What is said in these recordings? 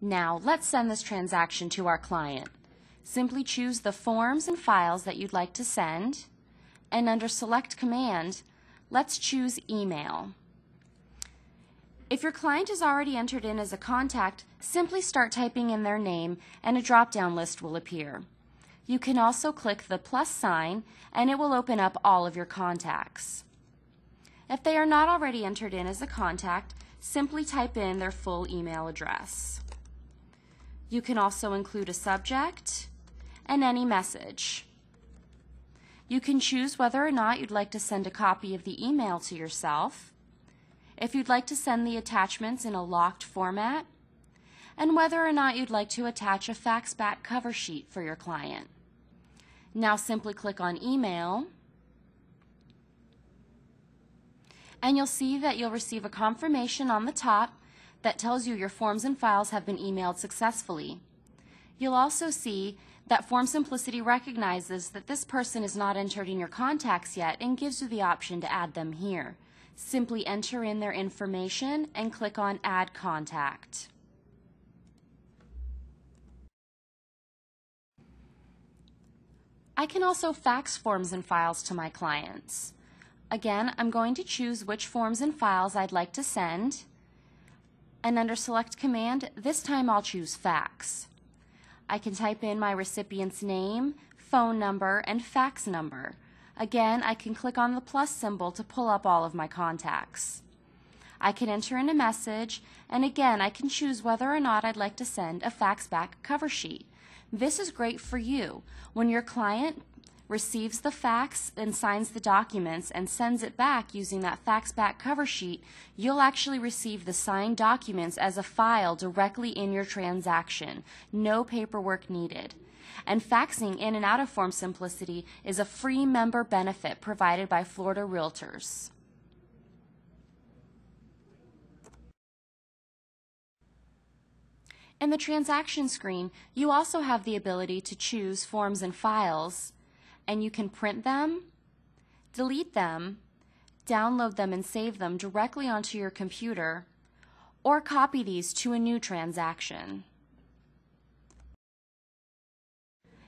Now, let's send this transaction to our client. Simply choose the forms and files that you'd like to send, and under Select Command, let's choose Email. If your client is already entered in as a contact, simply start typing in their name and a drop-down list will appear. You can also click the plus sign and it will open up all of your contacts. If they are not already entered in as a contact, simply type in their full email address. You can also include a subject and any message. You can choose whether or not you'd like to send a copy of the email to yourself, if you'd like to send the attachments in a locked format, and whether or not you'd like to attach a fax back cover sheet for your client. Now simply click on Email, and you'll see that you'll receive a confirmation on the top that tells you your forms and files have been emailed successfully. You'll also see that Form Simplicity recognizes that this person is not entered in your contacts yet and gives you the option to add them here. Simply enter in their information and click on Add Contact. I can also fax forms and files to my clients. Again, I'm going to choose which forms and files I'd like to send, and under Select Command, this time I'll choose Fax. I can type in my recipient's name, phone number, and fax number. Again, I can click on the plus symbol to pull up all of my contacts. I can enter in a message, and again, I can choose whether or not I'd like to send a fax back cover sheet. This is great for you. When your client receives the fax and signs the documents and sends it back using that fax back cover sheet, you'll actually receive the signed documents as a file directly in your transaction. No paperwork needed. And faxing in and out of Form Simplicity is a free member benefit provided by Florida Realtors. In the transaction screen, you also have the ability to choose forms and files, and you can print them, delete them, download them and save them directly onto your computer, or copy these to a new transaction.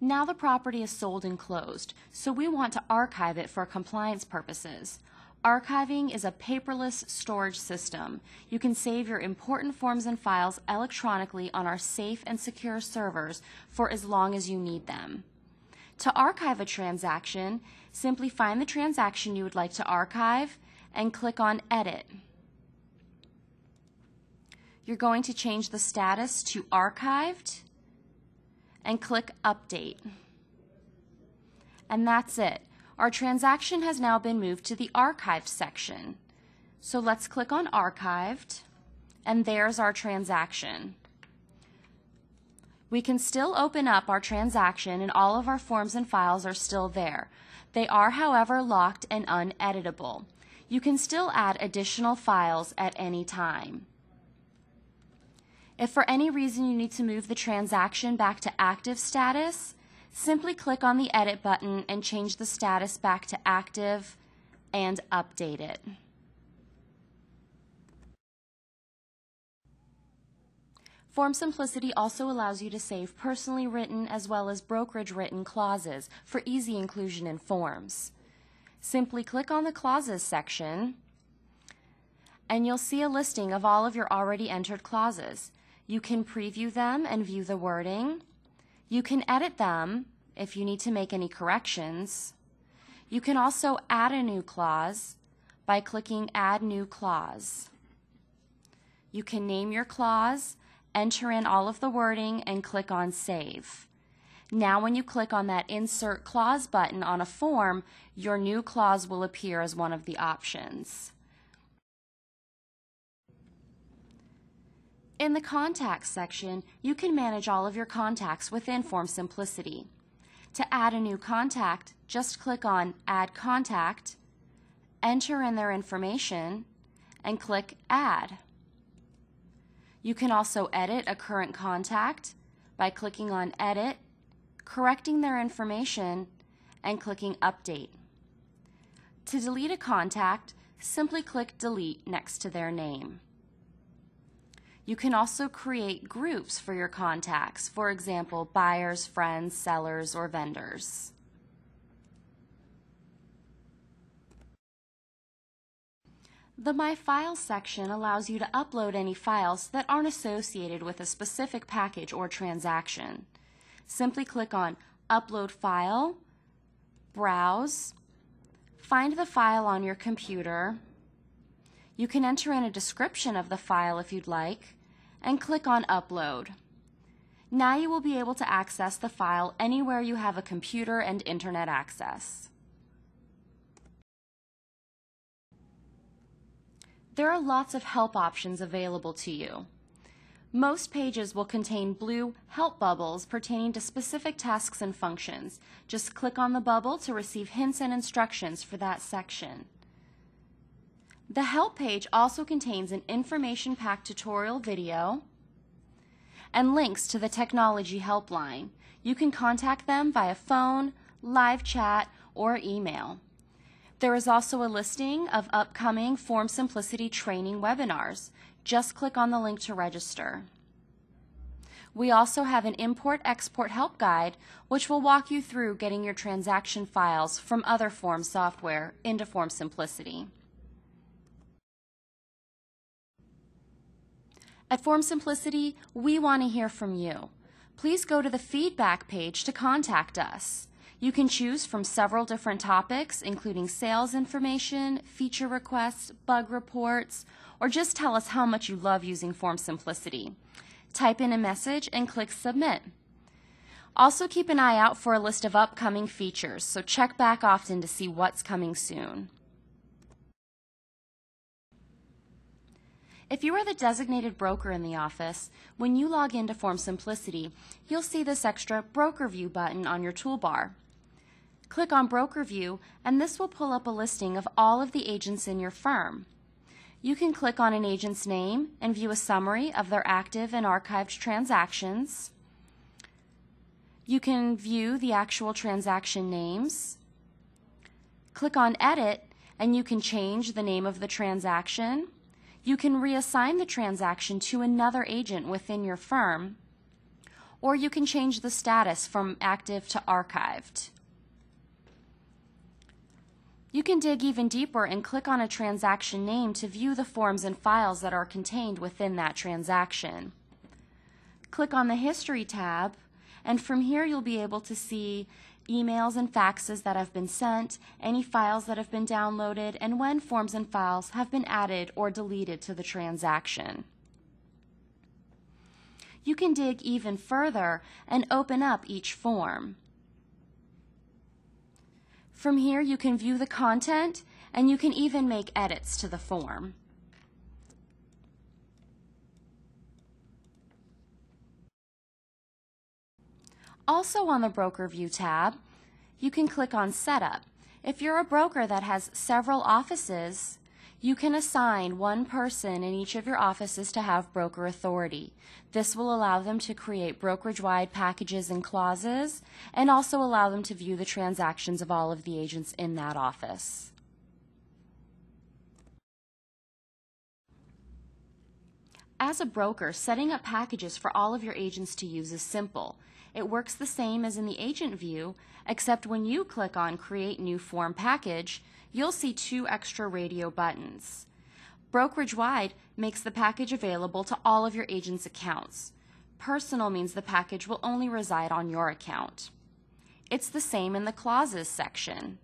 Now the property is sold and closed, so we want to archive it for compliance purposes. Archiving is a paperless storage system. You can save your important forms and files electronically on our safe and secure servers for as long as you need them. To archive a transaction, simply find the transaction you would like to archive and click on Edit. You're going to change the status to Archived and click Update. And that's it. Our transaction has now been moved to the Archived section. So let's click on Archived, and there's our transaction. We can still open up our transaction and all of our forms and files are still there. They are, however, locked and uneditable. You can still add additional files at any time. If for any reason you need to move the transaction back to active status, simply click on the Edit button and change the status back to active and update it. Form Simplicity also allows you to save personally written as well as brokerage written clauses for easy inclusion in forms. Simply click on the Clauses section and you'll see a listing of all of your already entered clauses. You can preview them and view the wording. You can edit them if you need to make any corrections. You can also add a new clause by clicking Add New Clause. You can name your clause, enter in all of the wording, and click on Save. Now when you click on that Insert Clause button on a form, your new clause will appear as one of the options. In the Contacts section, you can manage all of your contacts within Form Simplicity. To add a new contact, just click on Add Contact, enter in their information, and click Add. You can also edit a current contact by clicking on Edit, correcting their information, and clicking Update. To delete a contact, simply click Delete next to their name. You can also create groups for your contacts, for example, buyers, friends, sellers, or vendors. The My Files section allows you to upload any files that aren't associated with a specific package or transaction. Simply click on Upload File, Browse, find the file on your computer. You can enter in a description of the file if you'd like, and click on Upload. Now you will be able to access the file anywhere you have a computer and internet access. There are lots of help options available to you. Most pages will contain blue help bubbles pertaining to specific tasks and functions. Just click on the bubble to receive hints and instructions for that section. The help page also contains an information-packed tutorial video and links to the technology helpline. You can contact them via phone, live chat, or email. There is also a listing of upcoming Form Simplicity training webinars. Just click on the link to register. We also have an import-export help guide which will walk you through getting your transaction files from other Form software into Form Simplicity. At Form Simplicity, we want to hear from you. Please go to the feedback page to contact us. You can choose from several different topics, including sales information, feature requests, bug reports, or just tell us how much you love using Form Simplicity. Type in a message and click Submit. Also keep an eye out for a list of upcoming features, so check back often to see what's coming soon. If you are the designated broker in the office, when you log into Form Simplicity, you'll see this extra Broker View button on your toolbar. Click on Broker View, and this will pull up a listing of all of the agents in your firm. You can click on an agent's name and view a summary of their active and archived transactions. You can view the actual transaction names. Click on Edit, and you can change the name of the transaction. You can reassign the transaction to another agent within your firm, or you can change the status from active to archived. You can dig even deeper and click on a transaction name to view the forms and files that are contained within that transaction. Click on the History tab, and from here you'll be able to see emails and faxes that have been sent, any files that have been downloaded, and when forms and files have been added or deleted to the transaction. You can dig even further and open up each form. From here you can view the content, and you can even make edits to the form. Also on the Broker View tab, you can click on Setup. If you're a broker that has several offices, you can assign one person in each of your offices to have broker authority. This will allow them to create brokerage-wide packages and clauses, and also allow them to view the transactions of all of the agents in that office. As a broker, setting up packages for all of your agents to use is simple. It works the same as in the agent view, except when you click on Create New Form Package, you'll see two extra radio buttons. Brokerage-wide makes the package available to all of your agents' accounts. Personal means the package will only reside on your account. It's the same in the Clauses section.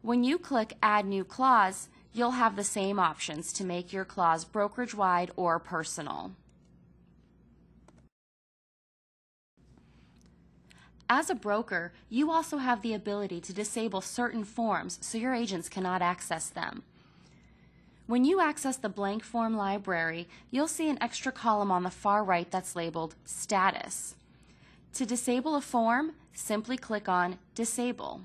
When you click Add New Clause, you'll have the same options to make your clause brokerage-wide or personal. As a broker, you also have the ability to disable certain forms so your agents cannot access them. When you access the blank form library, you'll see an extra column on the far right that's labeled Status. To disable a form, simply click on Disable.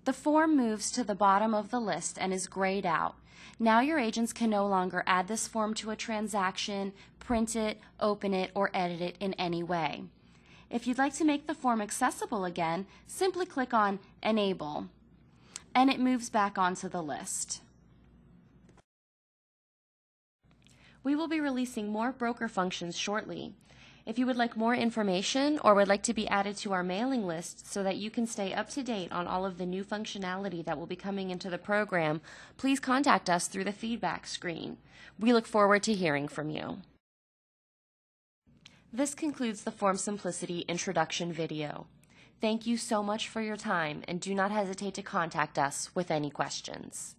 The form moves to the bottom of the list and is grayed out. Now your agents can no longer add this form to a transaction, print it, open it, or edit it in any way. If you'd like to make the form accessible again, simply click on Enable, and it moves back onto the list. We will be releasing more broker functions shortly. If you would like more information or would like to be added to our mailing list so that you can stay up to date on all of the new functionality that will be coming into the program, please contact us through the feedback screen. We look forward to hearing from you. This concludes the Form Simplicity introduction video. Thank you so much for your time, and do not hesitate to contact us with any questions.